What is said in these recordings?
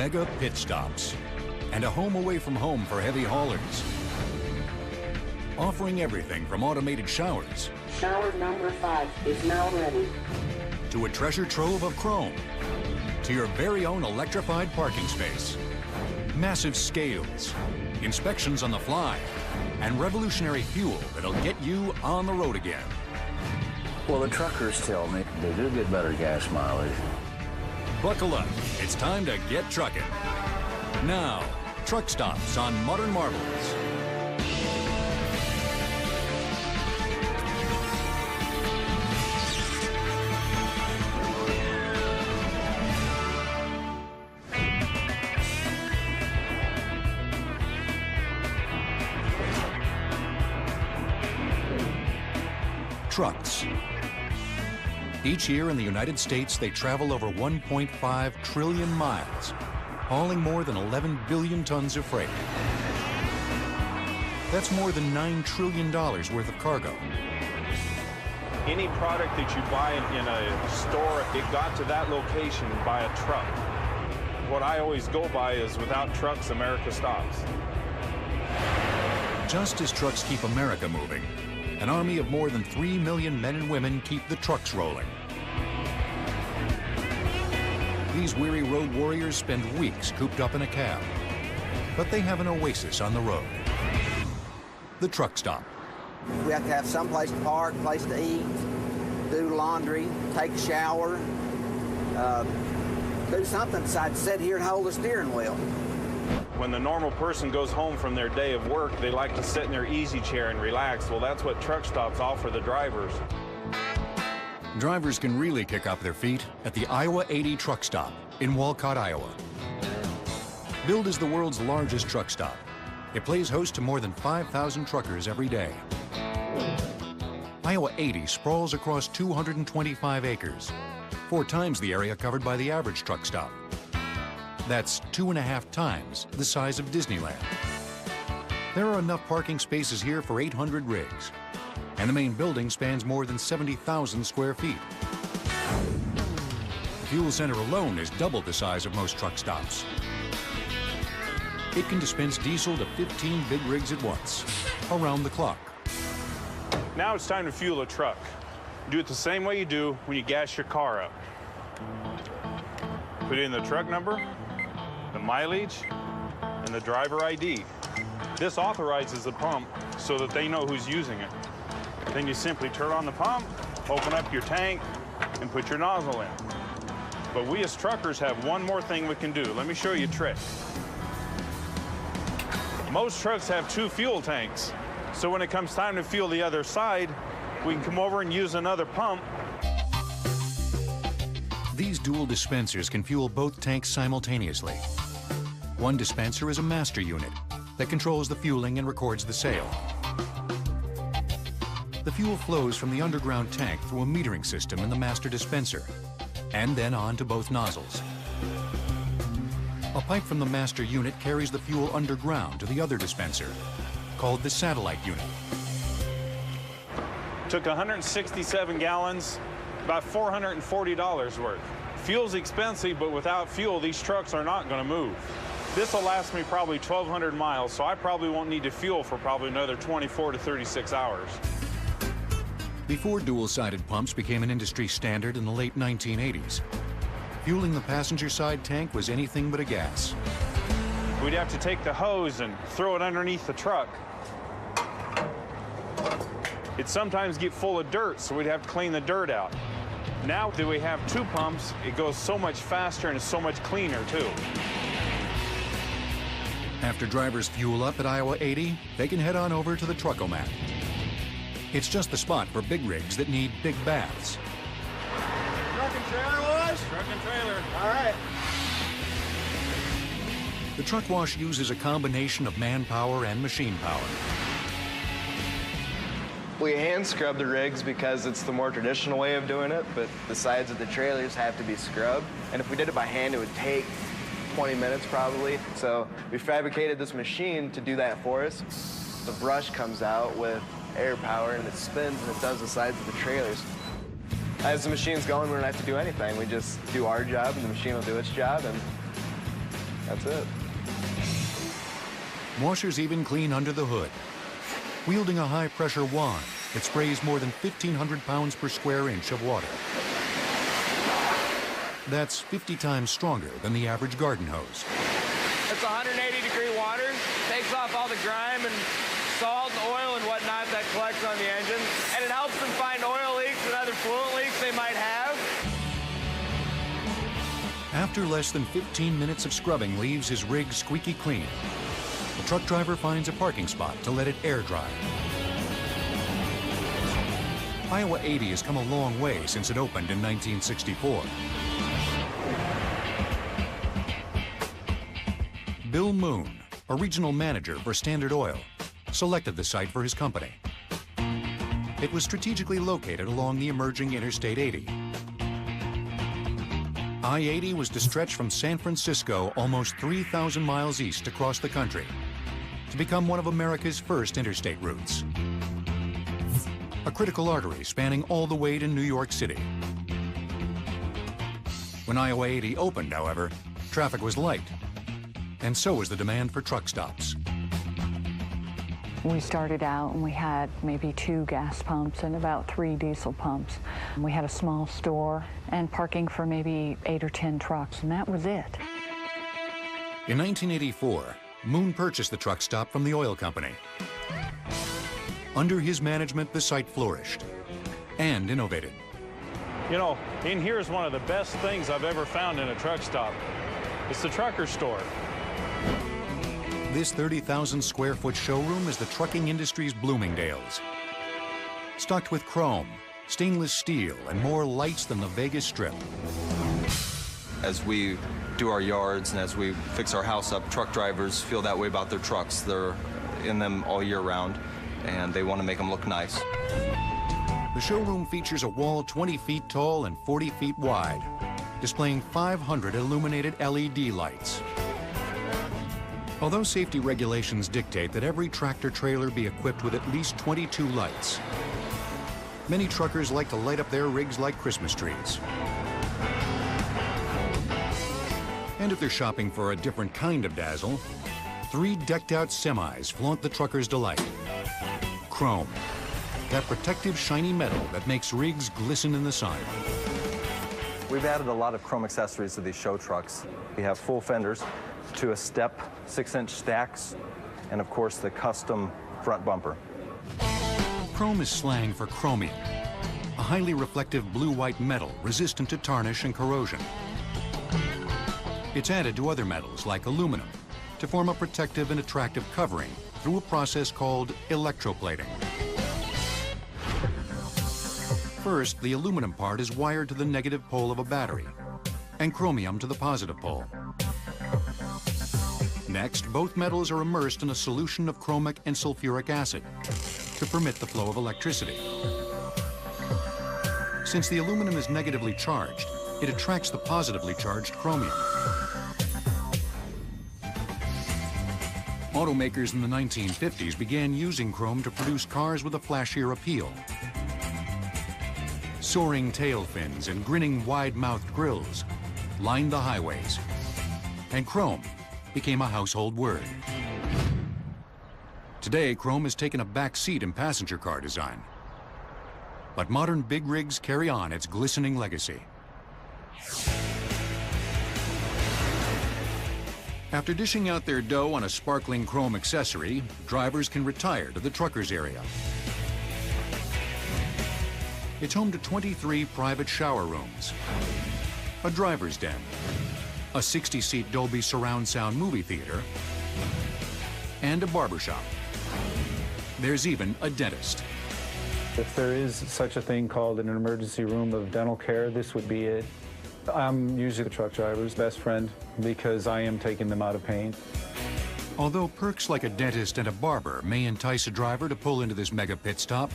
mega pit stops and a home away from home for heavy haulers. Offering everything from automated showers. Shower number 5 is now ready. To a treasure trove of chrome. To your very own electrified parking space. Massive scales, inspections on the fly, and revolutionary fuel that'll get you on the road again. Well, the truckers tell me they do get better gas mileage. Buckle up, it's time to get trucking. Now, truck stops on Modern Marvels. Trucks. Each year in the United States, they travel over 1.5 trillion miles, hauling more than 11 billion tons of freight. That's more than $9 trillion worth of cargo. Any product that you buy in a store, it got to that location by a truck. What I always go by is, without trucks, America stops. Just as trucks keep America moving, an army of more than 3 million men and women keep the trucks rolling. These weary road warriors spend weeks cooped up in a cab, but they have an oasis on the road. The truck stop. We have to have some place to park, place to eat, do laundry, take a shower, do something besides sit here and hold a steering wheel. When the normal person goes home from their day of work, they like to sit in their easy chair and relax. Well, that's what truck stops offer the drivers. Drivers can really kick up their feet at the Iowa 80 truck stop in Walcott, Iowa. Billed as the world's largest truck stop, it plays host to more than 5,000 truckers every day. Iowa 80 sprawls across 225 acres, 4 times the area covered by the average truck stop. That's 2.5 times the size of Disneyland. There are enough parking spaces here for 800 rigs, and the main building spans more than 70,000 square feet. The fuel center alone is double the size of most truck stops. It can dispense diesel to 15 big rigs at once, around the clock. Now it's time to fuel a truck. Do it the same way you do when you gas your car up. Put in the truck number, the mileage, and the driver ID. This authorizes the pump so that they know who's using it. Then you simply turn on the pump, open up your tank, and put your nozzle in. But we as truckers have one more thing we can do. Let me show you a trick. Most trucks have 2 fuel tanks, so when it comes time to fuel the other side, we can come over and use another pump. These dual dispensers can fuel both tanks simultaneously. One dispenser is a master unit that controls the fueling and records the sale. The fuel flows from the underground tank through a metering system in the master dispenser, and then on to both nozzles. A pipe from the master unit carries the fuel underground to the other dispenser, called the satellite unit. Took 167 gallons, about $440 worth. Fuel's expensive, but without fuel, these trucks are not going to move. This will last me probably 1,200 miles, so I probably won't need to fuel for probably another 24 to 36 hours. Before dual-sided pumps became an industry standard in the late 1980s, fueling the passenger side tank was anything but a gas. We'd have to take the hose and throw it underneath the truck. It'd sometimes get full of dirt, so we'd have to clean the dirt out. Now that we have 2 pumps, it goes so much faster and it's so much cleaner, too. After drivers fuel up at Iowa 80, they can head on over to the Truckomat. It's just the spot for big rigs that need big baths. Truck and trailer wash? Truck and trailer. All right. The truck wash uses a combination of manpower and machine power. We hand scrub the rigs because it's the more traditional way of doing it, but the sides of the trailers have to be scrubbed. And if we did it by hand, it would take 20 minutes probably. So we fabricated this machine to do that for us. The brush comes out with air power and it spins and it does the sides of the trailers. As the machine's going, we don't have to do anything. We just do our job and the machine will do its job. And That's it. Washers even clean under the hood. Wielding a high-pressure wand, it sprays more than 1,500 pounds per square inch of water. That's 50 times stronger than the average garden hose. It's 180-degree water, takes off all the grime and salt, oil, and whatnot that collects on the engine, and it helps them find oil leaks and other fluid leaks they might have. After less than 15 minutes of scrubbing leaves his rig squeaky clean, the truck driver finds a parking spot to let it air dry. Iowa 80 has come a long way since it opened in 1964. Bill Moon, a regional manager for Standard Oil, selected the site for his company. It was strategically located along the emerging Interstate 80. I-80 was to stretch from San Francisco almost 3,000 miles east across the country to become one of America's first interstate routes. A critical artery spanning all the way to New York City. When Iowa 80 opened, however, traffic was light, and so was the demand for truck stops. We started out and we had maybe 2 gas pumps and about 3 diesel pumps. We had a small store and parking for maybe 8 or 10 trucks, and that was it. In 1984, Moon purchased the truck stop from the oil company. Under his management, the site flourished and innovated. You know, in here is one of the best things I've ever found in a truck stop. It's the trucker store. This 30,000 square foot showroom is the trucking industry's Bloomingdale's. Stocked with chrome, stainless steel, and more lights than the Vegas Strip. As we do our yards and as we fix our house up, truck drivers feel that way about their trucks. They're in them all year round, and they want to make them look nice. The showroom features a wall 20 feet tall and 40 feet wide, displaying 500 illuminated LED lights. Although safety regulations dictate that every tractor-trailer be equipped with at least 22 lights, many truckers like to light up their rigs like Christmas trees. And if they're shopping for a different kind of dazzle, 3 decked-out semis flaunt the trucker's delight. Chrome, that protective shiny metal that makes rigs glisten in the sun. We've added a lot of chrome accessories to these show trucks. We have full fenders, to a step 6-inch stacks, and of course the custom front bumper. Chrome is slang for chromium, a highly reflective blue-white metal resistant to tarnish and corrosion. It's added to other metals like aluminum to form a protective and attractive covering through a process called electroplating. First, the aluminum part is wired to the negative pole of a battery and chromium to the positive pole. Next, both metals are immersed in a solution of chromic and sulfuric acid to permit the flow of electricity. Since the aluminum is negatively charged, it attracts the positively charged chromium. Automakers in the 1950s began using chrome to produce cars with a flashier appeal. Soaring tail fins and grinning wide-mouthed grills lined the highways, and chrome became a household word. Today, chrome has taken a back seat in passenger car design. But modern big rigs carry on its glistening legacy. After dishing out their dough on a sparkling chrome accessory, drivers can retire to the truckers area. It's home to 23 private shower rooms, a driver's den, a 60-seat Dolby surround sound movie theater, and a barbershop. There's even a dentist. If there is such a thing called an emergency room of dental care, this would be it. I'm usually the truck driver's best friend because I am taking them out of pain. Although perks like a dentist and a barber may entice a driver to pull into this mega pit stop,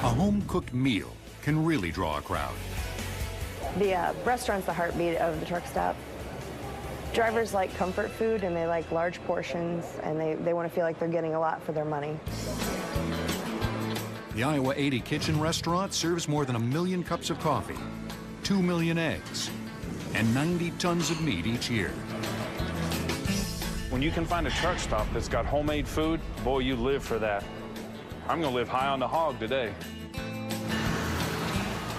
a home-cooked meal can really draw a crowd. The restaurant's the heartbeat of the truck stop. Drivers like comfort food and they like large portions, and they want to feel like they're getting a lot for their money. The Iowa 80 Kitchen Restaurant serves more than 1 million cups of coffee, 2 million eggs, and 90 tons of meat each year. When you can find a truck stop that's got homemade food, boy, you live for that. I'm gonna live high on the hog today.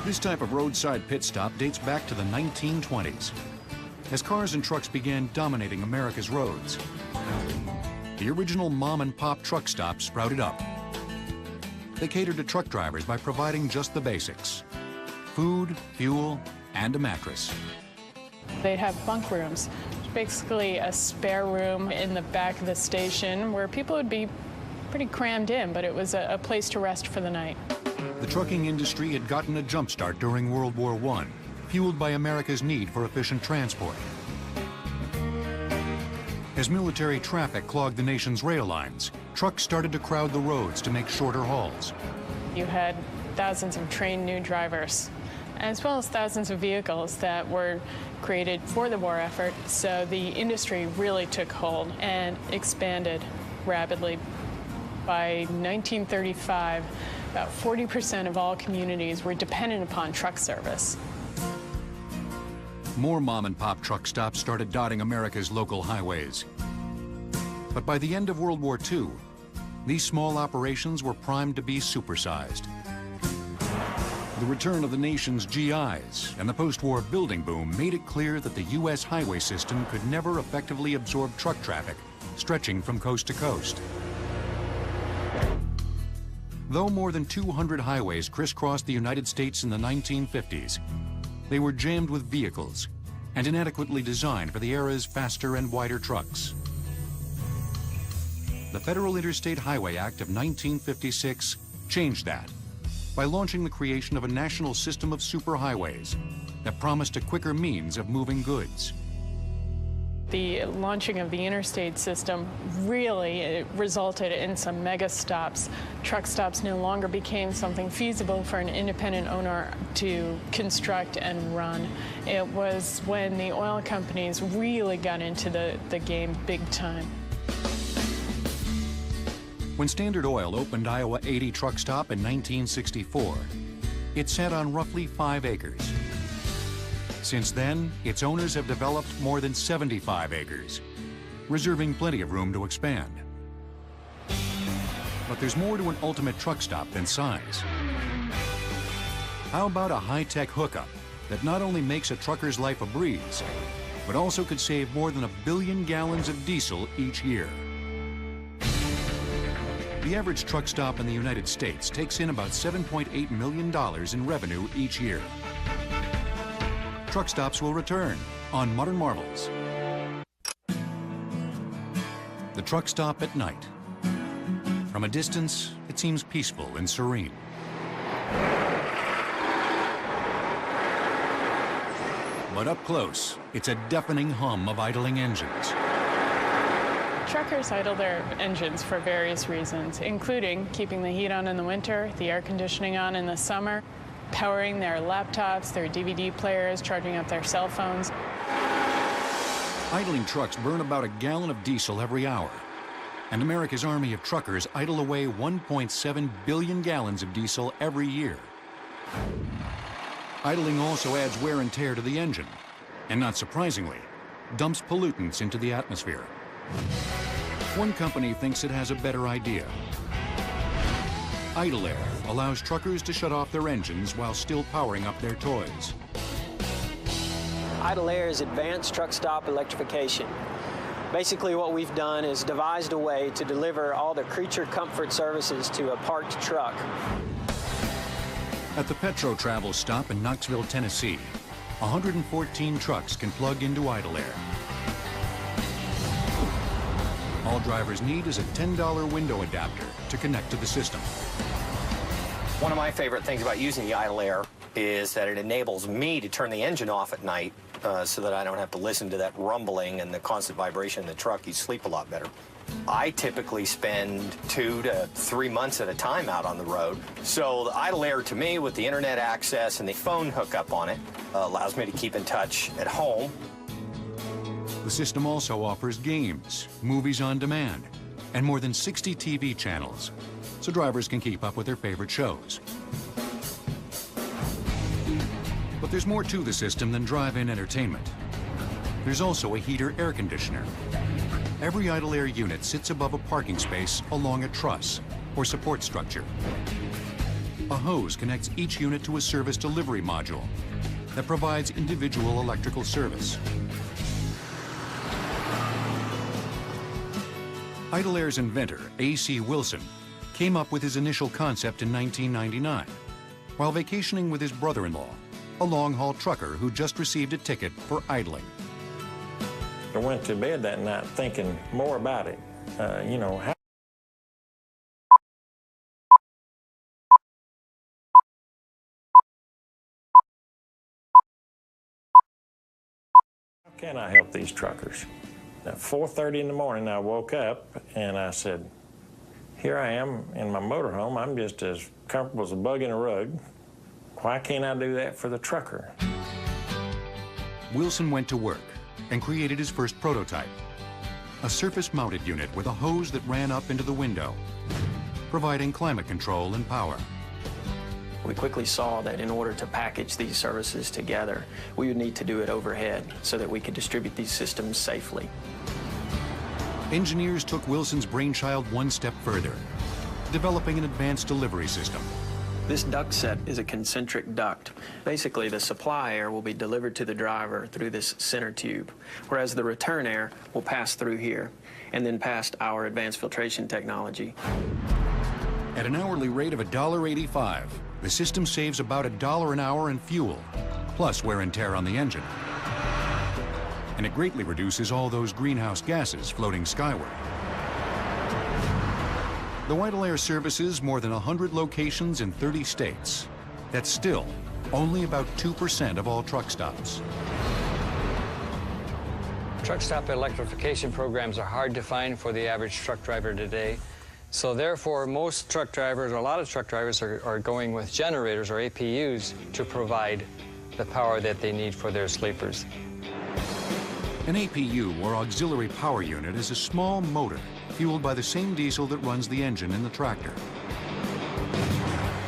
This type of roadside pit stop dates back to the 1920s, as cars and trucks began dominating America's roads. The original mom-and-pop truck stop sprouted up. They catered to truck drivers by providing just the basics: food, fuel, and a mattress. They'd have bunk rooms, basically a spare room in the back of the station where people would be pretty crammed in, but it was a place to rest for the night. The trucking industry had gotten a jump start during World War I, fueled by America's need for efficient transport. As military traffic clogged the nation's rail lines, trucks started to crowd the roads to make shorter hauls. You had thousands of trained new drivers, as well as thousands of vehicles that were created for the war effort, so the industry really took hold and expanded rapidly. By 1935, about 40% of all communities were dependent upon truck service. More mom-and-pop truck stops started dotting America's local highways. But by the end of World War II, these small operations were primed to be supersized. The return of the nation's GIs and the post-war building boom made it clear that the U.S. highway system could never effectively absorb truck traffic stretching from coast to coast. Though more than 200 highways crisscrossed the United States in the 1950s, they were jammed with vehicles and inadequately designed for the era's faster and wider trucks. The Federal Interstate Highway Act of 1956 changed that by launching the creation of a national system of superhighways that promised a quicker means of moving goods. The launching of the interstate system really resulted in some mega stops. Truck stops no longer became something feasible for an independent owner to construct and run. It was when the oil companies really got into the game big time. When Standard Oil opened Iowa 80 Truck Stop in 1964, it sat on roughly 5 acres. Since then, its owners have developed more than 75 acres, reserving plenty of room to expand. But there's more to an ultimate truck stop than size. How about a high-tech hookup that not only makes a trucker's life a breeze, but also could save more than 1 billion gallons of diesel each year? The average truck stop in the United States takes in about $7.8 million in revenue each year. Truck stops will return on Modern Marvels. The truck stop at night. From a distance, it seems peaceful and serene. But up close, it's a deafening hum of idling engines. Truckers idle their engines for various reasons, including keeping the heat on in the winter, the air conditioning on in the summer, powering their laptops, their DVD players, charging up their cell phones. Idling trucks burn about a gallon of diesel every hour, and America's army of truckers idle away 1.7 billion gallons of diesel every year. Idling also adds wear and tear to the engine, and not surprisingly, dumps pollutants into the atmosphere. One company thinks it has a better idea. Idle air allows truckers to shut off their engines while still powering up their toys. Idle air is advanced truck stop electrification. Basically what we've done is devised a way to deliver all the creature comfort services to a parked truck. At the Petro Travel stop in Knoxville, Tennessee, 114 trucks can plug into idle air. All drivers need is a $10 window adapter to connect to the system. One of my favorite things about using the idle air is that it enables me to turn the engine off at night so that I don't have to listen to that rumbling and the constant vibration in the truck. You sleep a lot better. I typically spend 2 to 3 months at a time out on the road. So the idle air to me, with the internet access and the phone hookup on it, allows me to keep in touch at home. The system also offers games, movies on demand, and more than 60 TV channels, so drivers can keep up with their favorite shows. But there's more to the system than drive-in entertainment. There's also a heater air conditioner. Every idle air unit sits above a parking space along a truss or support structure. A hose connects each unit to a service delivery module that provides individual electrical service. Idle Air's inventor, A.C. Wilson, came up with his initial concept in 1999 while vacationing with his brother-in-law, a long-haul trucker who just received a ticket for idling. I went to bed that night thinking more about it. You know, how can I help these truckers? At 4:30 in the morning, I woke up and I said, here I am in my motorhome. I'm just as comfortable as a bug in a rug. Why can't I do that for the trucker? Wilson went to work and created his first prototype, a surface-mounted unit with a hose that ran up into the window, providing climate control and power. We quickly saw that in order to package these services together, we would need to do it overhead so that we could distribute these systems safely. Engineers took Wilson's brainchild one step further, developing an advanced delivery system. This duct set is a concentric duct. Basically, the supply air will be delivered to the driver through this center tube, whereas the return air will pass through here and then past our advanced filtration technology. At an hourly rate of $1.85, the system saves about $1 an hour in fuel, plus wear and tear on the engine. And it greatly reduces all those greenhouse gases floating skyward. The Idle Air services more than 100 locations in 30 states. That's still only about 2% of all truck stops. Truck stop electrification programs are hard to find for the average truck driver today. So therefore, most truck drivers, or a lot of truck drivers, are going with generators or APUs to provide the power that they need for their sleepers. An APU, or auxiliary power unit, is a small motor fueled by the same diesel that runs the engine in the tractor.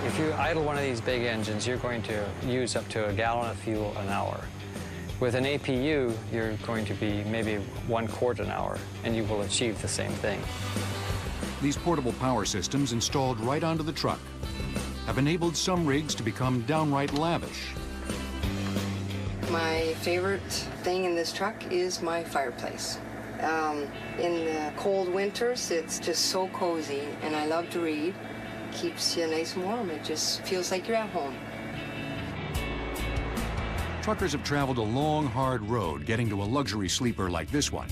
If you idle one of these big engines, you're going to use up to 1 gallon of fuel an hour. With an APU, you're going to be maybe 1 quart an hour, and you will achieve the same thing. These portable power systems installed right onto the truck have enabled some rigs to become downright lavish. My favorite thing in this truck is my fireplace. In the cold winters, it's just so cozy, and I love to read. Keeps you nice and warm. It just feels like you're at home. Truckers have traveled a long, hard road getting to a luxury sleeper like this one.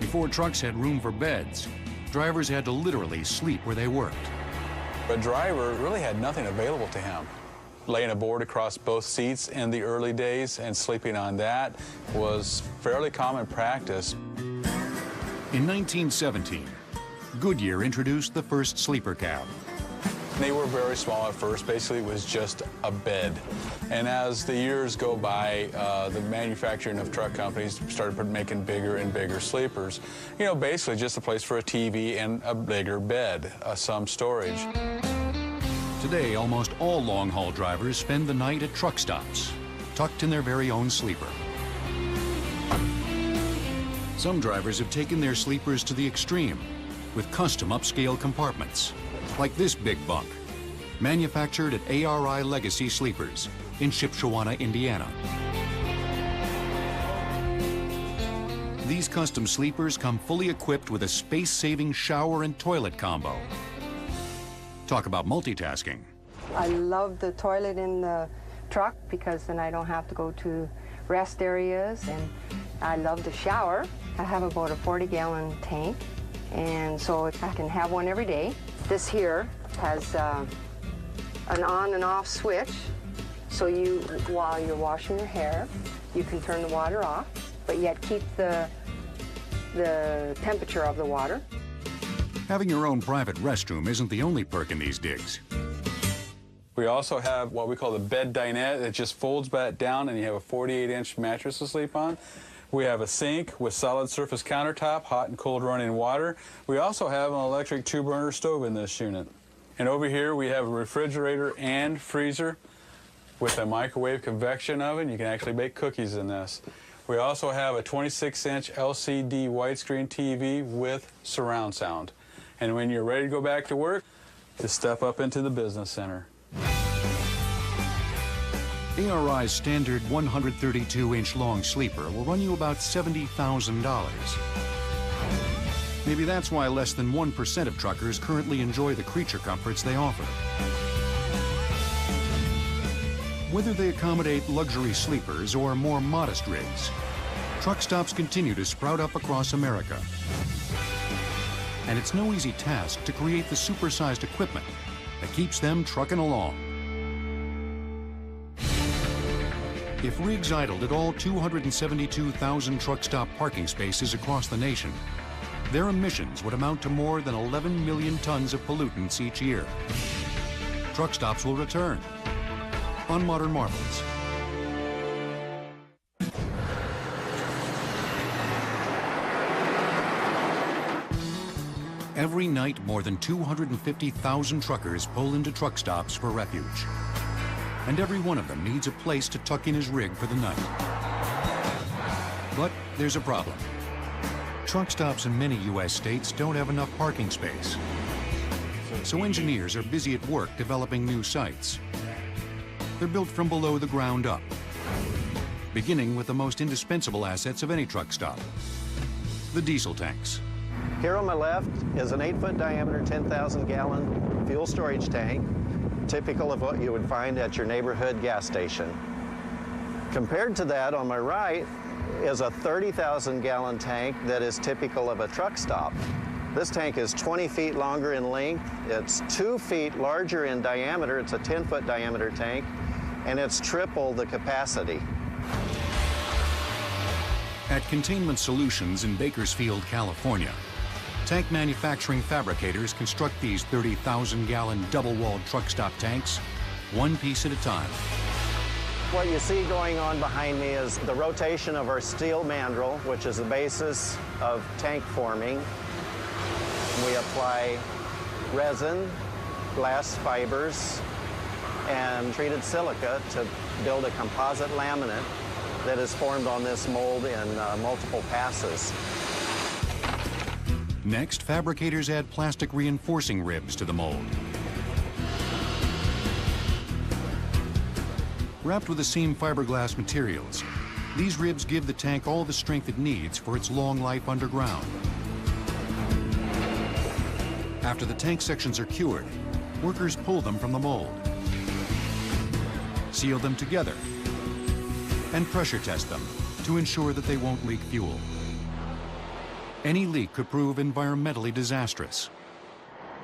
Before trucks had room for beds, drivers had to literally sleep where they worked. A driver really had nothing available to him. Laying a board across both seats in the early days and sleeping on that was fairly common practice. In 1917, Goodyear introduced the first sleeper cab. They were very small at first. Basically, it was just a bed. And as the years go by, the manufacturing of truck companies started making bigger and bigger sleepers. You know, basically just a place for a TV and a bigger bed, some storage. Today, almost all long-haul drivers spend the night at truck stops, tucked in their very own sleeper. Some drivers have taken their sleepers to the extreme with custom upscale compartments, like this big bunk, manufactured at ARI Legacy Sleepers in Shipshewana, Indiana. These custom sleepers come fully equipped with a space-saving shower and toilet combo. Talk about multitasking. I love the toilet in the truck because then I don't have to go to rest areas, and I love the shower. I have about a 40-gallon tank, and so I can have one every day. This here has an on and off switch, so while you're washing your hair, you can turn the water off, but yet keep the temperature of the water. Having your own private restroom isn't the only perk in these digs. We also have what we call the bed dinette. It just folds back down and you have a 48-inch mattress to sleep on. We have a sink with solid surface countertop, hot and cold running water. We also have an electric 2-burner stove in this unit. And over here we have a refrigerator and freezer with a microwave convection oven. You can actually bake cookies in this. We also have a 26-inch LCD widescreen TV with surround sound. And when you're ready to go back to work, just step up into the business center. ARI's standard 132-inch long sleeper will run you about $70,000. Maybe that's why less than 1% of truckers currently enjoy the creature comforts they offer. Whether they accommodate luxury sleepers or more modest rigs, truck stops continue to sprout up across America. And it's no easy task to create the supersized equipment that keeps them trucking along. If rigs idled at all 272,000 truck stop parking spaces across the nation, their emissions would amount to more than 11 million tons of pollutants each year. Truck stops will return on Modern Marvels. Every night, more than 250,000 truckers pull into truck stops for refuge. And every one of them needs a place to tuck in his rig for the night. But there's a problem. Truck stops in many U.S. states don't have enough parking space. So engineers are busy at work developing new sites. They're built from below the ground up, beginning with the most indispensable assets of any truck stop, the diesel tanks. Here on my left is an 8-foot diameter, 10,000-gallon fuel storage tank, typical of what you would find at your neighborhood gas station. Compared to that, on my right is a 30,000-gallon tank that is typical of a truck stop. This tank is 20 feet longer in length, it's 2 feet larger in diameter, it's a 10-foot diameter tank, and it's triple the capacity. At Containment Solutions in Bakersfield, California, tank manufacturing fabricators construct these 30,000-gallon double-walled truck stop tanks, one piece at a time. What you see going on behind me is the rotation of our steel mandrel, which is the basis of tank forming. We apply resin, glass fibers, and treated silica to build a composite laminate that is formed on this mold in multiple passes. Next, fabricators add plastic reinforcing ribs to the mold. Wrapped with the same fiberglass materials, these ribs give the tank all the strength it needs for its long life underground. After the tank sections are cured, workers pull them from the mold, seal them together, and pressure test them to ensure that they won't leak fuel. Any leak could prove environmentally disastrous,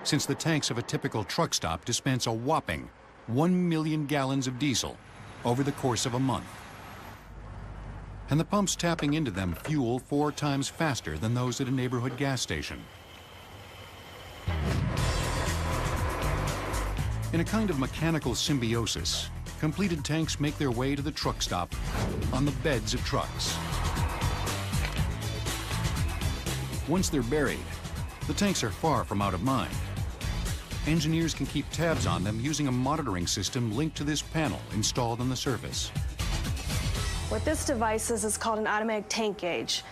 since the tanks of a typical truck stop dispense a whopping 1 million gallons of diesel over the course of a month. And the pumps tapping into them fuel 4 times faster than those at a neighborhood gas station. In a kind of mechanical symbiosis, completed tanks make their way to the truck stop on the beds of trucks. Once they're buried, the tanks are far from out of mind. Engineers can keep tabs on them using a monitoring system linked to this panel installed on the surface. What this device is called an automatic tank gauge.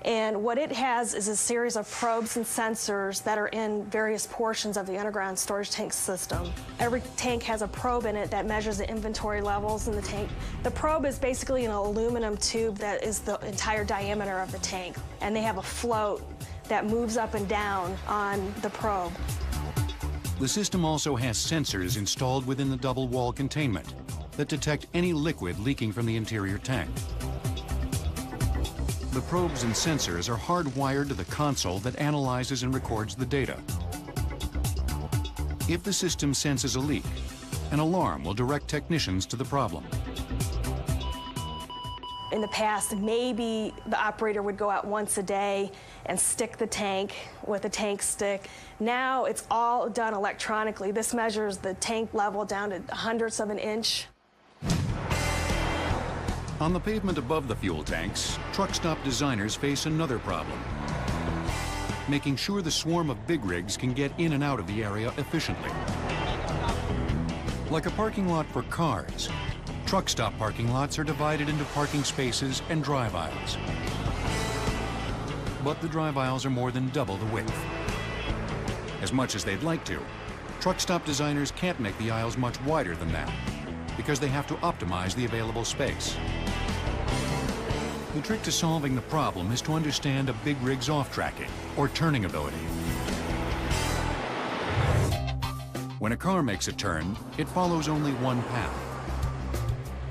And what it has is a series of probes and sensors that are in various portions of the underground storage tank system. Every tank has a probe in it that measures the inventory levels in the tank. The probe is basically an aluminum tube that is the entire diameter of the tank. And they have a float that moves up and down on the probe. The system also has sensors installed within the double wall containment that detect any liquid leaking from the interior tank. The probes and sensors are hardwired to the console that analyzes and records the data. If the system senses a leak, an alarm will direct technicians to the problem. In the past, maybe the operator would go out once a day and stick the tank with a tank stick. Now it's all done electronically. This measures the tank level down to hundredths of an inch. On the pavement above the fuel tanks, truck stop designers face another problem: making sure the swarm of big rigs can get in and out of the area efficiently. Like a parking lot for cars, Truck stop parking lots are divided into parking spaces and drive aisles. But the drive aisles are more than double the width. As much as they'd like to, truck stop designers can't make the aisles much wider than that because they have to optimize the available space. The trick to solving the problem is to understand a big rig's off-tracking or turning ability. When a car makes a turn, it follows only one path.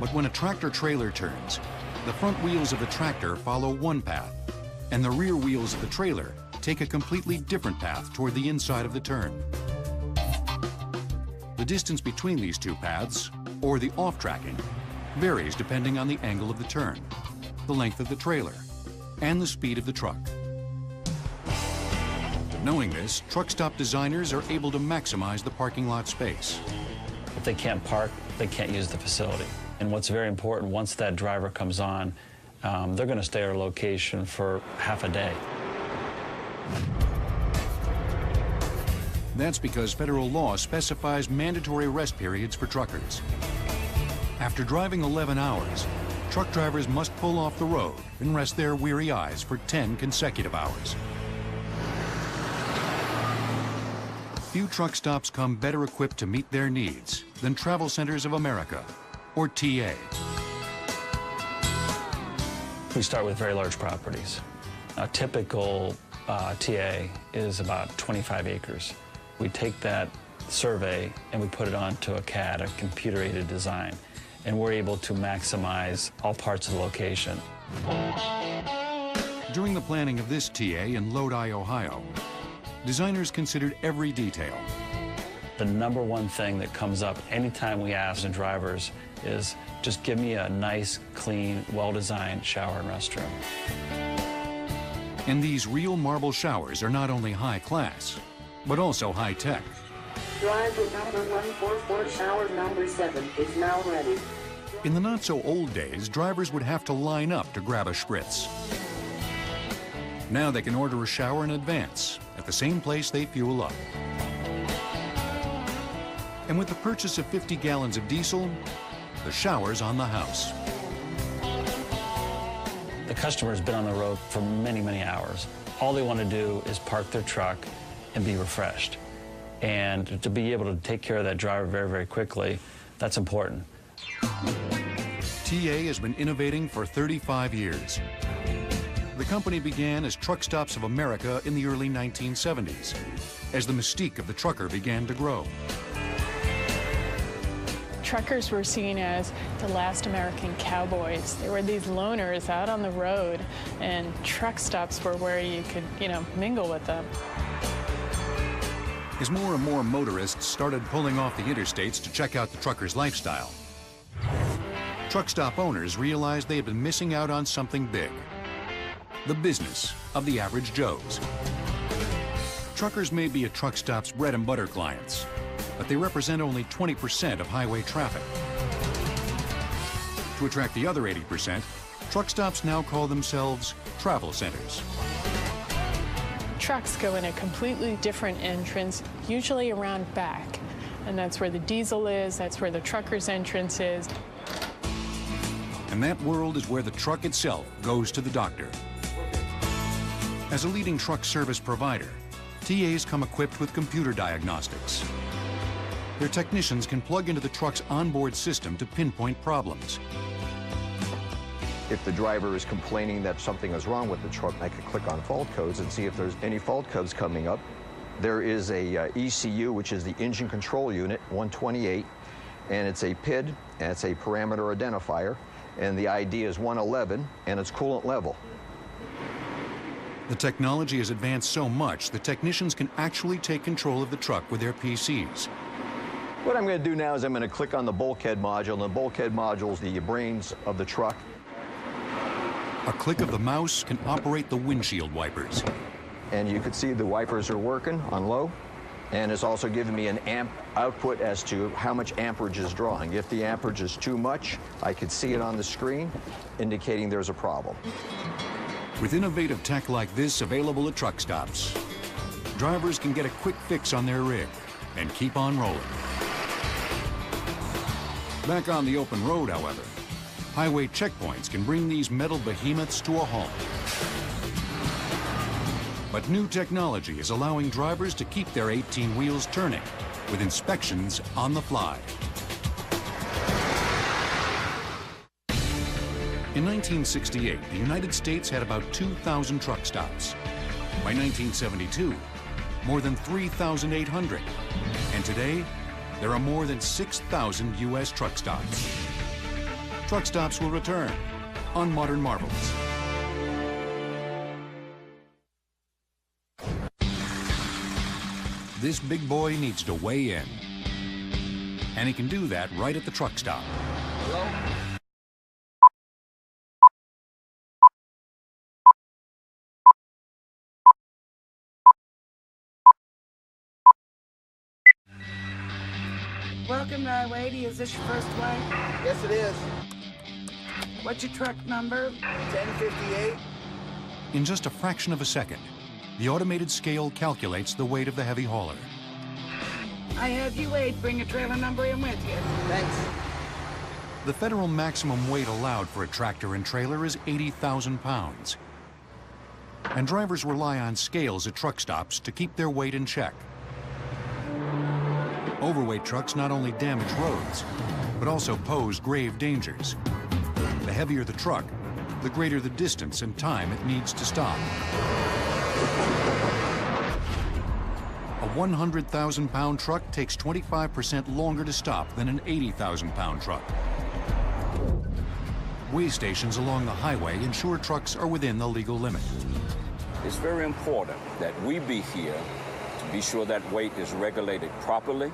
But when a tractor-trailer turns, the front wheels of the tractor follow one path, and the rear wheels of the trailer take a completely different path toward the inside of the turn. The distance between these two paths, or the off-tracking, varies depending on the angle of the turn, the length of the trailer, and the speed of the truck. Knowing this, truck stop designers are able to maximize the parking lot space. If they can't park, they can't use the facility. And what's very important, once that driver comes on, they're going to stay at our location for half a day. That's because federal law specifies mandatory rest periods for truckers. After driving 11 hours, truck drivers must pull off the road and rest their weary eyes for 10 consecutive hours. Few truck stops come better equipped to meet their needs than Travel Centers of America, or TA. We start with very large properties. A typical TA is about 25 acres. We take that survey and we put it onto a CAD, a computer-aided design, and we're able to maximize all parts of the location. During the planning of this TA in Lodi, Ohio, designers considered every detail. The number one thing that comes up anytime we ask the drivers is, just give me a nice, clean, well-designed shower and restroom. And these real marble showers are not only high class, but also high tech. Driver number 144, shower number 7 is now ready. In the not so old days, drivers would have to line up to grab a spritz. Now they can order a shower in advance at the same place they fuel up. And with the purchase of 50 gallons of diesel, the shower's on the house. The customer's been on the road for many, many hours. All they want to do is park their truck and be refreshed. And to be able to take care of that driver very, very quickly, that's important. TA has been innovating for 35 years. The company began as Truck Stops of America in the early 1970s, as the mystique of the trucker began to grow. Truckers were seen as the last American cowboys. They were these loners out on the road, and truck stops were where you could, mingle with them. As more and more motorists started pulling off the interstates to check out the trucker's lifestyle, truck stop owners realized they had been missing out on something big: the business of the average Joes. Truckers may be a truck stop's bread and butter clients, but they represent only 20% of highway traffic. To attract the other 80%, truck stops now call themselves travel centers. Trucks go in a completely different entrance, usually around back. And that's where the diesel is, that's where the trucker's entrance is. And that world is where the truck itself goes to the doctor. As a leading truck service provider, TAs come equipped with computer diagnostics. Their technicians can plug into the truck's onboard system to pinpoint problems. If the driver is complaining that something is wrong with the truck, I could click on fault codes and see if there's any fault codes coming up. There is a ECU, which is the engine control unit, 128, and it's a PID, and it's a parameter identifier, and the ID is 111, and it's coolant level. The technology has advanced so much that technicians can actually take control of the truck with their PCs. What I'm going to do now is I'm going to click on the bulkhead module, and the bulkhead module is the brains of the truck. A click of the mouse can operate the windshield wipers. And you can see the wipers are working on low, and it's also giving me an amp output as to how much amperage is drawing. If the amperage is too much, I could see it on the screen, indicating there's a problem. With innovative tech like this available at truck stops, drivers can get a quick fix on their rig and keep on rolling. Back on the open road, however, highway checkpoints can bring these metal behemoths to a halt. But new technology is allowing drivers to keep their 18 wheels turning with inspections on the fly. In 1968, the United States had about 2,000 truck stops. By 1972, more than 3,800. And today, there are more than 6,000 U.S. truck stops. Truck stops will return on Modern Marvels. This big boy needs to weigh in. And he can do that right at the truck stop. Hello? Welcome to I-80. Is this your first flight? Yes, it is. What's your truck number? 1058. In just a fraction of a second, the automated scale calculates the weight of the heavy hauler. I have you weighed. Bring your trailer number in with you. Thanks. The federal maximum weight allowed for a tractor and trailer is 80,000 pounds. And drivers rely on scales at truck stops to keep their weight in check. Overweight trucks not only damage roads, but also pose grave dangers. The heavier the truck, the greater the distance and time it needs to stop. A 100,000-pound truck takes 25% longer to stop than an 80,000-pound truck. Weigh stations along the highway ensure trucks are within the legal limit. It's very important that we be here to be sure that weight is regulated properly.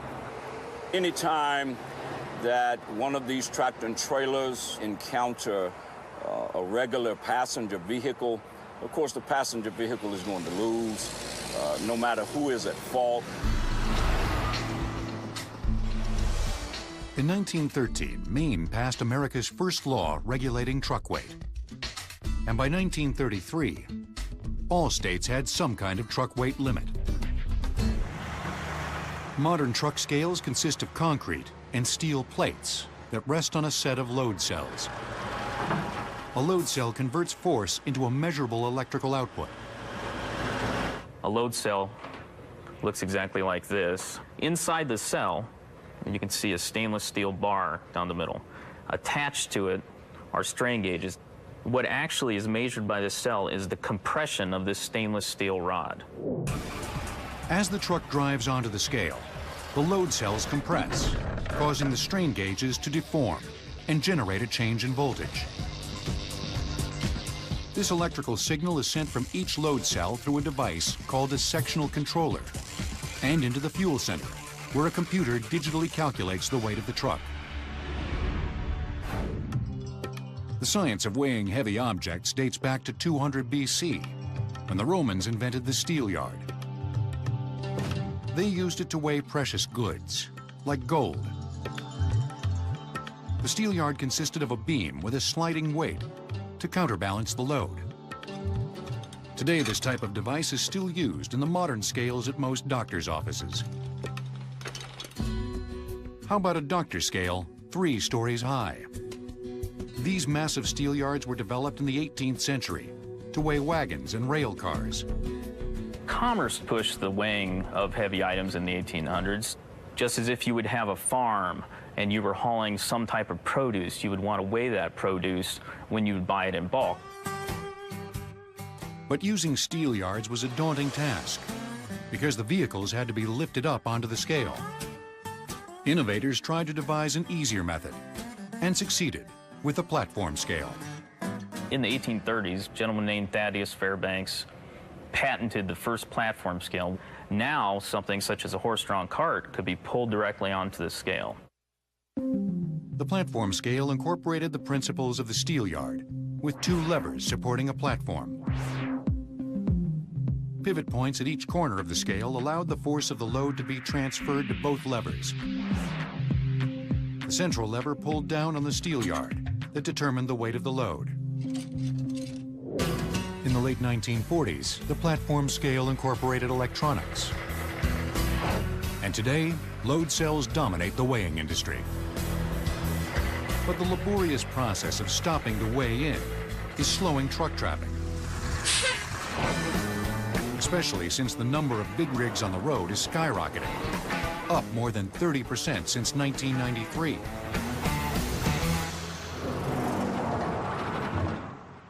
Anytime that one of these tractor and trailers encounter a regular passenger vehicle, of course the passenger vehicle is going to lose, no matter who is at fault. In 1913, Maine passed America's first law regulating truck weight. And by 1933, all states had some kind of truck weight limit. Modern truck scales consist of concrete and steel plates that rest on a set of load cells. A load cell converts force into a measurable electrical output. A load cell looks exactly like this. Inside the cell, you can see a stainless steel bar down the middle. Attached to it are strain gauges. What actually is measured by this cell is the compression of this stainless steel rod. As the truck drives onto the scale, the load cells compress, causing the strain gauges to deform and generate a change in voltage. This electrical signal is sent from each load cell through a device called a sectional controller and into the fuel center, where a computer digitally calculates the weight of the truck. The science of weighing heavy objects dates back to 200 BC, when the Romans invented the steel yard. They used it to weigh precious goods, like gold. The steel yard consisted of a beam with a sliding weight to counterbalance the load. Today, this type of device is still used in the modern scales at most doctors' offices. How about a doctor scale 3 stories high? These massive steel yards were developed in the 18th century to weigh wagons and rail cars. Commerce pushed the weighing of heavy items in the 1800s. Just as if you would have a farm and you were hauling some type of produce, you would want to weigh that produce when you would buy it in bulk. But using steel yards was a daunting task because the vehicles had to be lifted up onto the scale. Innovators tried to devise an easier method and succeeded with the platform scale. In the 1830s, a gentleman named Thaddeus Fairbanks patented the first platform scale. Now, something such as a horse-drawn cart could be pulled directly onto the scale. The platform scale incorporated the principles of the steel yard with 2 levers supporting a platform. Pivot points at each corner of the scale allowed the force of the load to be transferred to both levers. The central lever pulled down on the steel yard that determined the weight of the load. In the late 1940s, the platform scale incorporated electronics. And today, load cells dominate the weighing industry. But the laborious process of stopping to weigh in is slowing truck traffic. Especially since the number of big rigs on the road is skyrocketing, up more than 30% since 1993.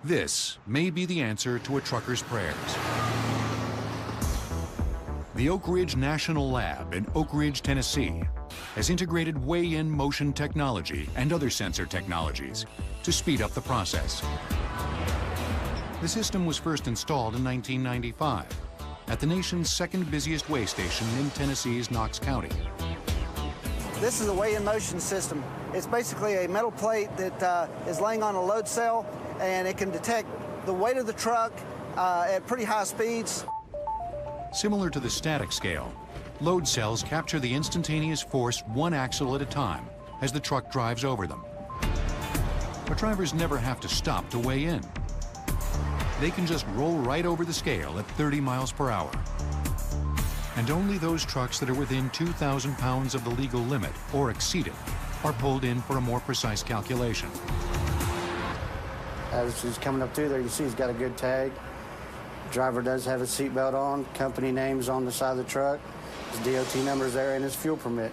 This may be the answer to a trucker's prayers. The Oak Ridge National Lab in Oak Ridge, Tennessee, has integrated weigh-in motion technology and other sensor technologies to speed up the process. The system was first installed in 1995 at the nation's second busiest weigh station in Tennessee's Knox County. This is a weigh-in motion system. It's basically a metal plate that is laying on a load cell, and it can detect the weight of the truck at pretty high speeds. Similar to the static scale, load cells capture the instantaneous force one axle at a time as the truck drives over them. But drivers never have to stop to weigh in. They can just roll right over the scale at 30 miles per hour. And only those trucks that are within 2,000 pounds of the legal limit or exceed it are pulled in for a more precise calculation. As he's coming up through there, you see he's got a good tag. Driver does have his seatbelt on, company names on the side of the truck, his DOT number's there, and his fuel permit.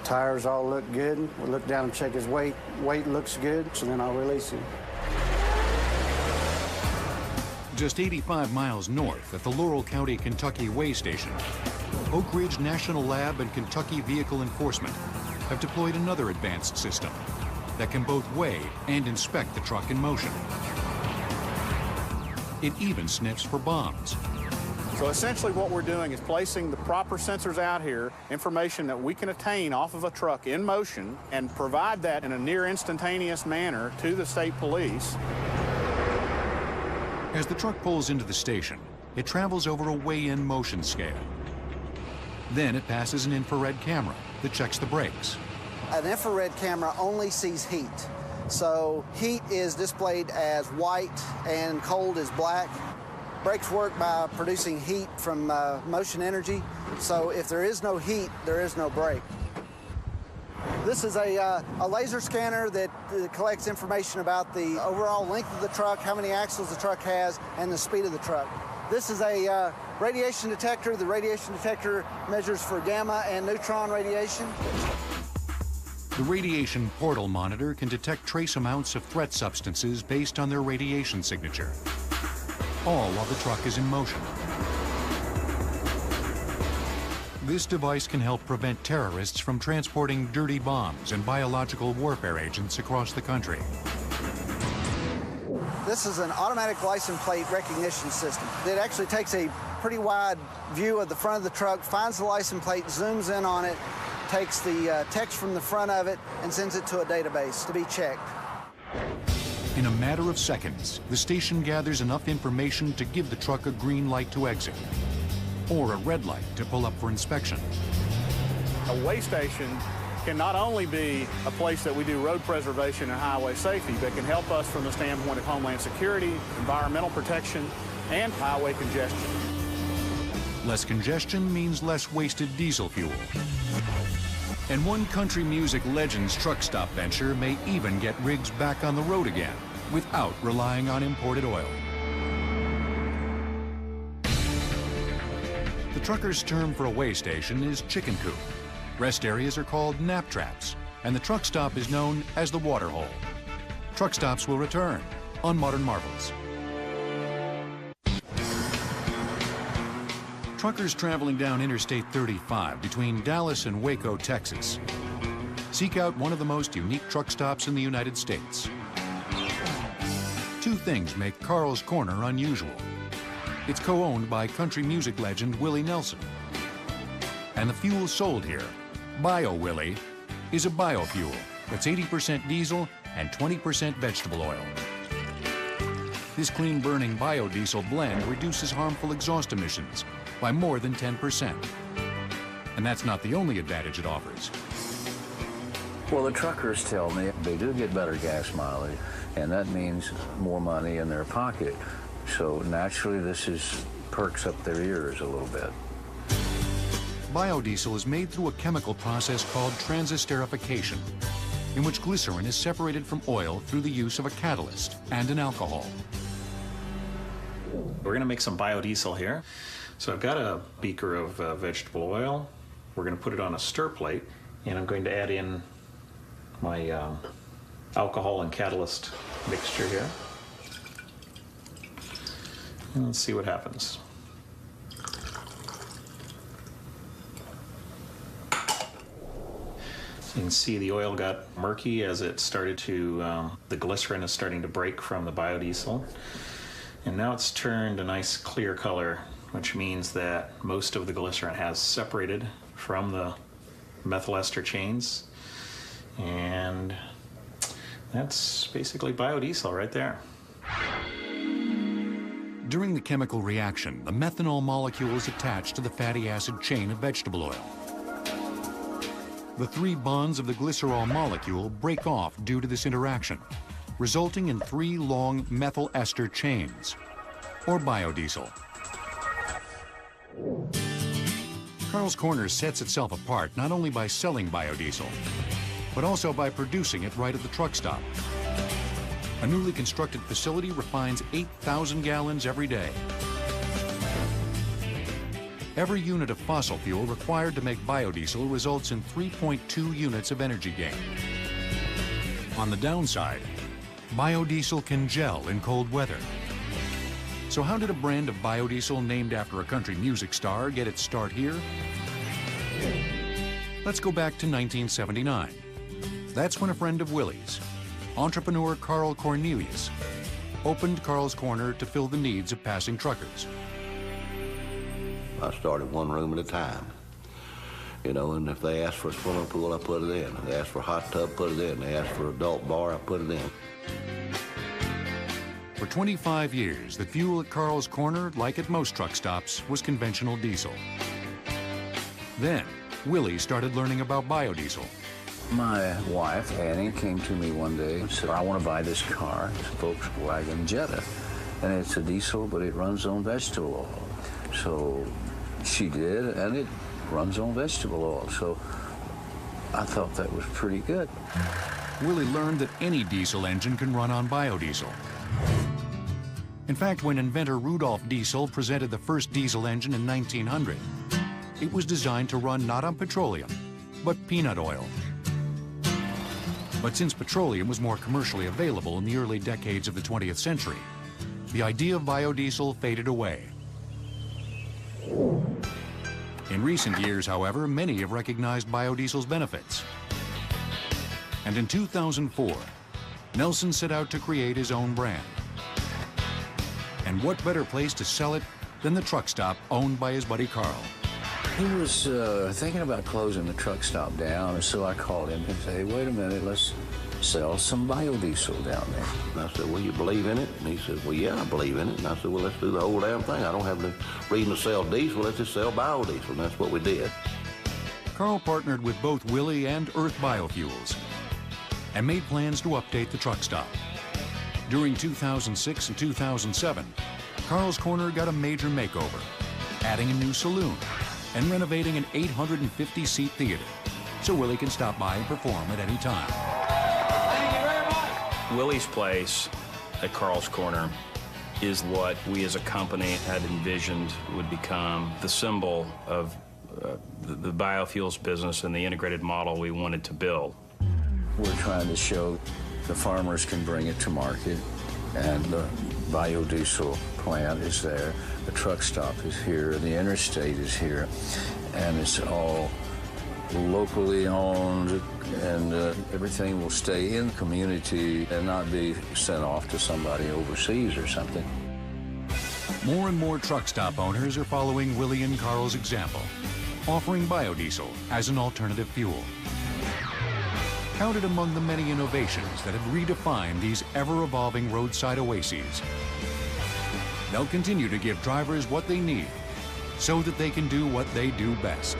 Tires all look good. We'll look down and check his weight. Weight looks good, so then I'll release him. Just 85 miles north at the Laurel County, Kentucky weigh station, Oak Ridge National Lab and Kentucky Vehicle Enforcement have deployed another advanced system that can both weigh and inspect the truck in motion. It even sniffs for bombs. So essentially what we're doing is placing the proper sensors out here, information that we can attain off of a truck in motion, and provide that in a near instantaneous manner to the state police. As the truck pulls into the station, it travels over a weigh-in motion scale. Then it passes an infrared camera that checks the brakes. An infrared camera only sees heat. So heat is displayed as white and cold is black. Brakes work by producing heat from motion energy. So if there is no heat, there is no brake. This is a laser scanner that collects information about the overall length of the truck, how many axles the truck has, and the speed of the truck. This is a radiation detector. The radiation detector measures for gamma and neutron radiation. The radiation portal monitor can detect trace amounts of threat substances based on their radiation signature, all while the truck is in motion. This device can help prevent terrorists from transporting dirty bombs and biological warfare agents across the country. This is an automatic license plate recognition system. It actually takes a pretty wide view of the front of the truck, finds the license plate, zooms in on it, takes the text from the front of it, and sends it to a database to be checked. In a matter of seconds, the station gathers enough information to give the truck a green light to exit, or a red light to pull up for inspection. A weigh station can not only be a place that we do road preservation and highway safety, but can help us from the standpoint of homeland security, environmental protection, and highway congestion. Less congestion means less wasted diesel fuel. And one country music legend's truck stop venture may even get rigs back on the road again without relying on imported oil. The trucker's term for a weigh station is chicken coop. Rest areas are called nap traps, and the truck stop is known as the water hole. Truck stops will return on Modern Marvels. Truckers traveling down Interstate 35 between Dallas and Waco, Texas, seek out one of the most unique truck stops in the United States. Two things make Carl's Corner unusual. It's co-owned by country music legend Willie Nelson. And the fuel sold here, Bio Willie, is a biofuel that's 80% diesel and 20% vegetable oil. This clean-burning biodiesel blend reduces harmful exhaust emissions by more than 10%. And that's not the only advantage it offers. Well, the truckers tell me they do get better gas mileage, and that means more money in their pocket. So naturally, this perks up their ears a little bit. Biodiesel is made through a chemical process called transesterification. in which glycerin is separated from oil through the use of a catalyst and an alcohol. We're going to make some biodiesel here. So I've got a beaker of vegetable oil. We're going to put it on a stir plate, and I'm going to add in my alcohol and catalyst mixture here. And let's see what happens. You can see the oil got murky as it started to, the glycerin is starting to break from the biodiesel. And now it's turned a nice clear color, which means that most of the glycerin has separated from the methyl ester chains. And that's basically biodiesel right there. During the chemical reaction, the methanol molecule is attached to the fatty acid chain of vegetable oil. The three bonds of the glycerol molecule break off due to this interaction, resulting in three long methyl ester chains, or biodiesel. Carl's Corner sets itself apart not only by selling biodiesel, but also by producing it right at the truck stop. A newly constructed facility refines 8,000 gallons every day. Every unit of fossil fuel required to make biodiesel results in 3.2 units of energy gain. On the downside, biodiesel can gel in cold weather. So how did a brand of biodiesel named after a country music star get its start here? Let's go back to 1979. That's when a friend of Willie's, entrepreneur Carl Cornelius, opened Carl's Corner to fill the needs of passing truckers. I started one room at a time, you know, and if they asked for a swimming pool, I put it in. If they asked for a hot tub, put it in. They asked for an adult bar, I put it in. For 25 years, the fuel at Carl's Corner, like at most truck stops, was conventional diesel. Then, Willie started learning about biodiesel. My wife, Annie, came to me one day and said, I want to buy this car. It's a Volkswagen Jetta. And it's a diesel, but it runs on vegetable oil. So she did, and it runs on vegetable oil. So I thought that was pretty good. Willie learned that any diesel engine can run on biodiesel. In fact, when inventor Rudolf Diesel presented the first diesel engine in 1900, it was designed to run not on petroleum, but peanut oil. But since petroleum was more commercially available in the early decades of the 20th century, the idea of biodiesel faded away. In recent years, however, many have recognized biodiesel's benefits. And in 2004, Nelson set out to create his own brand. And what better place to sell it than the truck stop owned by his buddy Carl? He was thinking about closing the truck stop down, and so I called him and said, hey, wait a minute, let's sell some biodiesel down there. And I said, well, you believe in it? And he said, well, yeah, I believe in it. And I said, well, let's do the whole damn thing. I don't have the reason to sell diesel. Let's just sell biodiesel. And that's what we did. Carl partnered with both Willie and Earth Biofuels and made plans to update the truck stop. During 2006 and 2007, Carl's Corner got a major makeover, adding a new saloon and renovating an 850-seat theater so Willie can stop by and perform at any time. Thank you very much. Willie's Place at Carl's Corner is what we as a company had envisioned would become the symbol of the biofuels business and the integrated model we wanted to build. We're trying to show the farmers can bring it to market, and the biodiesel plant is there, the truck stop is here, the interstate is here, and it's all locally owned, and everything will stay in the community and not be sent off to somebody overseas or something. More and more truck stop owners are following Willie and Carl's example, offering biodiesel as an alternative fuel. Counted among the many innovations that have redefined these ever-evolving roadside oases. They'll continue to give drivers what they need so that they can do what they do best.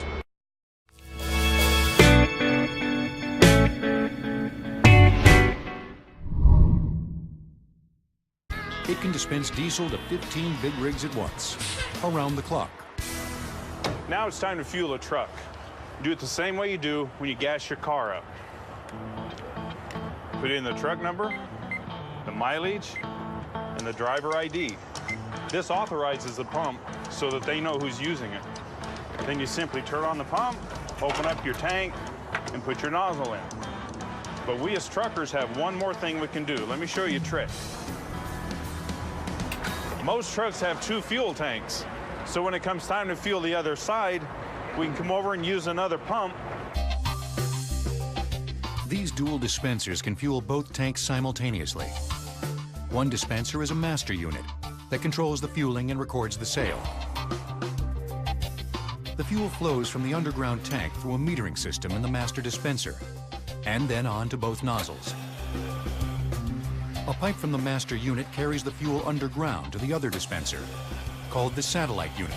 It can dispense diesel to 15 big rigs at once, around the clock. Now it's time to fuel a truck. Do it the same way you do when you gas your car up. Put in the truck number, the mileage, and the driver ID. This authorizes the pump so that they know who's using it. Then you simply turn on the pump, open up your tank, and put your nozzle in. But we as truckers have one more thing we can do. Let me show you a trick. Most trucks have 2 fuel tanks. So when it comes time to fuel the other side, we can come over and use another pump. These dual dispensers can fuel both tanks simultaneously. One dispenser is a master unit that controls the fueling and records the sale. The fuel flows from the underground tank through a metering system in the master dispenser, and then on to both nozzles. A pipe from the master unit carries the fuel underground to the other dispenser, called the satellite unit.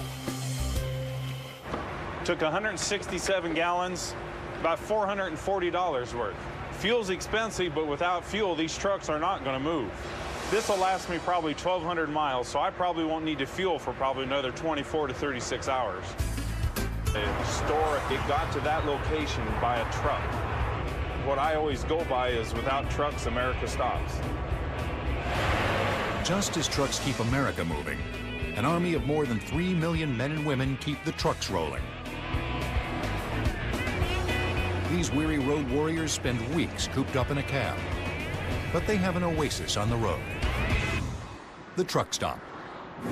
Took 167 gallons, about $440 worth. Fuel's expensive, but without fuel, these trucks are not going to move. This will last me probably 1,200 miles, so I probably won't need to fuel for probably another 24 to 36 hours. The store, it got to that location by a truck. What I always go by is, without trucks, America stops. Just as trucks keep America moving, an army of more than 3 million men and women keep the trucks rolling. These weary road warriors spend weeks cooped up in a cab, but they have an oasis on the road. The truck stop.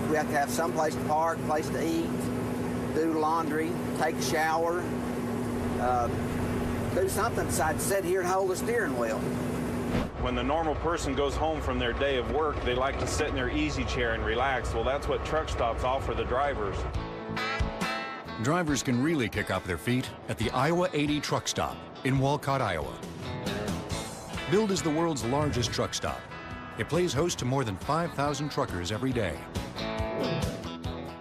We have to have some place to park, place to eat, do laundry, take a shower, do something besides sit here and hold the steering wheel. When the normal person goes home from their day of work, they like to sit in their easy chair and relax. Well, that's what truck stops offer the drivers. Drivers can really kick up their feet at the Iowa 80 truck stop in Walcott, Iowa. Billed as the world's largest truck stop, it plays host to more than 5,000 truckers every day.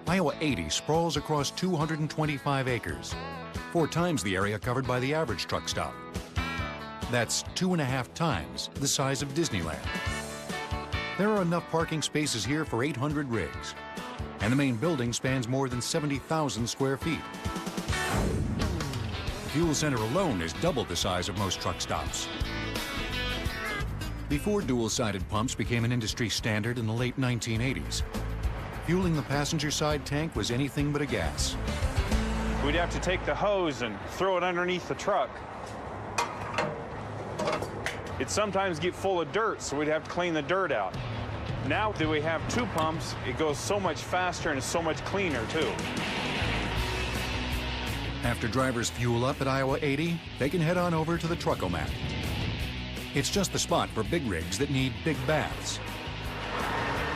Iowa 80 sprawls across 225 acres, 4 times the area covered by the average truck stop. That's 2.5 times the size of Disneyland. There are enough parking spaces here for 800 rigs, and the main building spans more than 70,000 square feet. The fuel center alone is double the size of most truck stops. Before dual-sided pumps became an industry standard in the late 1980s, fueling the passenger side tank was anything but a gas. We'd have to take the hose and throw it underneath the truck. It'd sometimes get full of dirt, so we'd have to clean the dirt out. Now that we have 2 pumps, it goes so much faster and it's so much cleaner, too. After drivers fuel up at Iowa 80, they can head on over to the Truckomat. It's just the spot for big rigs that need big baths.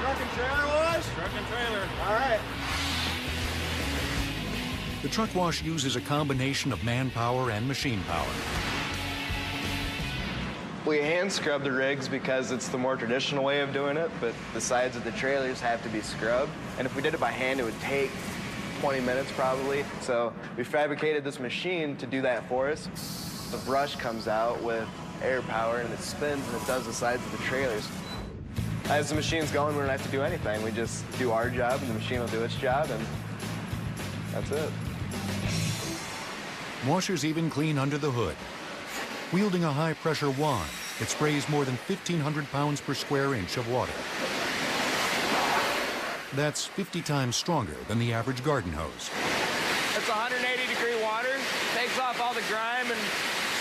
Truck and trailer wash? Truck and trailer. All right. The truck wash uses a combination of manpower and machine power. We hand scrub the rigs because it's the more traditional way of doing it, but the sides of the trailers have to be scrubbed. And if we did it by hand, it would take 20 minutes probably. So we fabricated this machine to do that for us. The brush comes out with air power and it spins and it does the sides of the trailers. As the machine's going, we don't have to do anything. We just do our job and the machine will do its job, and that's it. Washers even clean under the hood. Wielding a high-pressure wand, it sprays more than 1,500 pounds per square inch of water. That's 50 times stronger than the average garden hose. It's 180-degree water, takes off all the grime and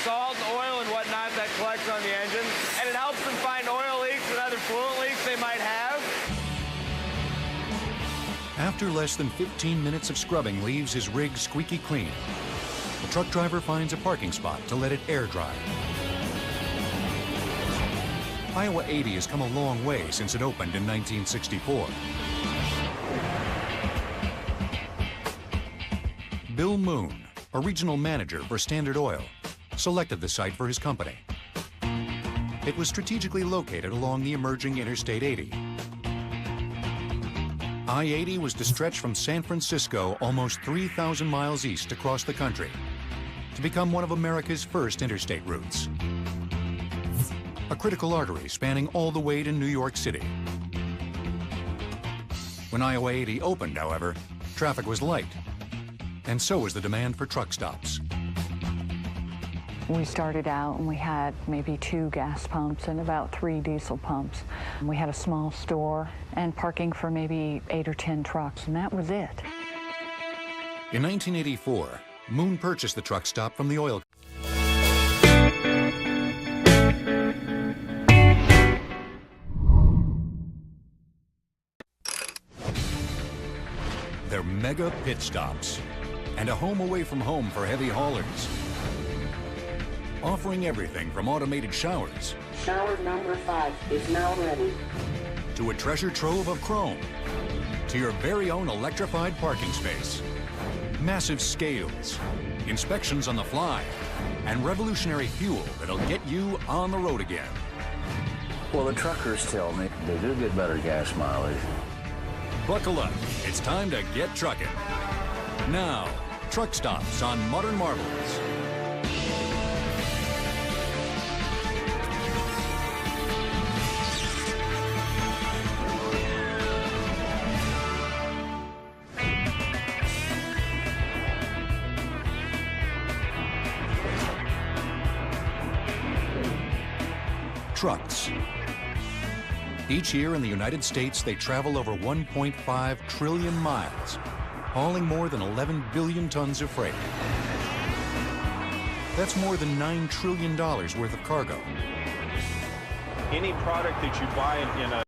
salt and oil and whatnot that collects on the engine, and it helps them find oil leaks and other fluid leaks they might have. After less than 15 minutes of scrubbing leaves his rig squeaky clean, the truck driver finds a parking spot to let it air dry. Iowa 80 has come a long way since it opened in 1964. Bill Moon, a regional manager for Standard Oil, selected the site for his company. It was strategically located along the emerging Interstate 80. I-80 was to stretch from San Francisco almost 3,000 miles east across the country to become one of America's first interstate routes. A critical artery spanning all the way to New York City. When Iowa 80 opened, however, traffic was light, and so was the demand for truck stops. We started out and we had maybe 2 gas pumps and about 3 diesel pumps. We had a small store and parking for maybe 8 or 10 trucks, and that was it. In 1984, Moon purchased the truck stop from the oil. They're mega pit stops and a home away from home for heavy haulers. Offering everything from automated showers. Shower number 5 is now ready. To a treasure trove of chrome. To your very own electrified parking space. Massive scales. Inspections on the fly. And revolutionary fuel that'll get you on the road again. Well, the truckers tell me they do get better gas mileage. Buckle up. It's time to get trucking. Now, truck stops on Modern Marvels. Trucks. Each year in the United States, they travel over 1.5 trillion miles, hauling more than 11 billion tons of freight. That's more than $9 trillion worth of cargo. Any product that you buy in a